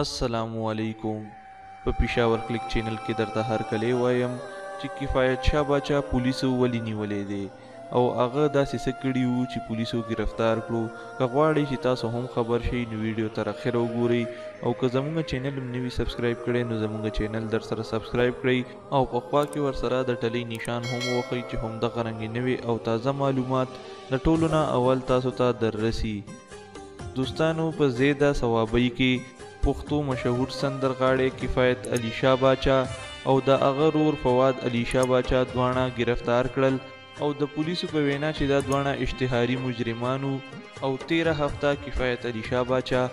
السلام علیکم. په پېښور کلیک چینل کې درته هر کلی وایم چې کفایت شاه باچا پولیسو ولې نیولې دی او هغه داسې څه کړي وو چې پولیسو گرفتار کړو. که غواړئ چې تاسو هم خبر شئ نو ویډیو تر اخره وګورئ او که زموږ چینل هم نوي سبسکرایب کړئ نو زموږ چینل در سره سبسکرایب کړئ او په خوا کې ورسره د ټلۍ نشان هم ووهئ چې همدغه رنګې نوي او تازه معلومات د ټولو نه اول تاسو ته در رسي. دوستانو په زیده ثوابۍ کې پښتو مشهور سندرغاړی کفایت علی شاه باچا او د هغه ورور فواد علی شاه باچا دواړه گرفتار کړل او د پولیسو په وینا چې دا دواړه اشتهاري مجرمانو او 13 هفته کفایت علی شاه باچا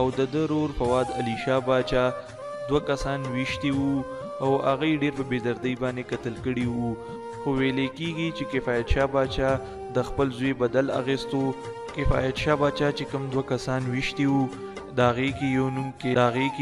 او د ورور فواد علی شاه باچا دوه کسان ویشتي وو او هغه ډیر په بېدردۍ باندې قتل کړي وو. خو ویلې کیږي چې کفایت شاه باچا د خپل زوی بدل اغیستو. کفایت شاه باچا چې کوم دوه کسان ویشتي وو داغی کی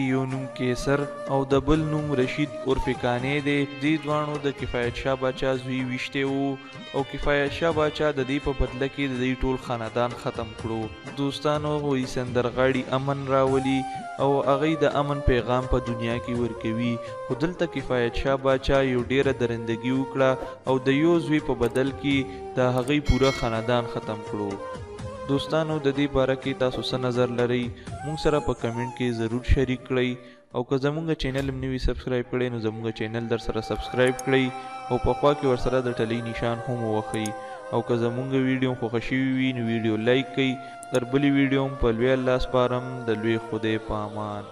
یو نوم کیسر او د بل نوم رشید عرف کانی دی. دې دوانو د کفایت شاه باچا زوی ویشته وو او کفایت شاه باچا د دې په بدله کې د دې ټول خاندان ختم کړو. دوستانو وی سندرغاړي امن راولي او هغه د امن پیغام په دنیا کې ورکوي. خو دلته کفایت شاه باچا یو ډیره درندګي وکړه او د یو زوی په بدل کې د هغه پوره خاندان ختم کړو. دوستانو د دې باره کې تاسو څه نظر لرئ مونږ سره په کمنټ کې ضرور شریک کړئ او که زموږ چینل هم نوي سبسکرایب کړئ نو زموږ چینل در سره سبسکرایب کړئ او په خوا کې ورسره د ټلۍ نشان هم ووهئ او که زموږ ویډیو خوښه شوي وي نو ویډیو لایک کړئ. تر بلې ویډیو هم په لوی الله سپارم. د لوی خدای په امان.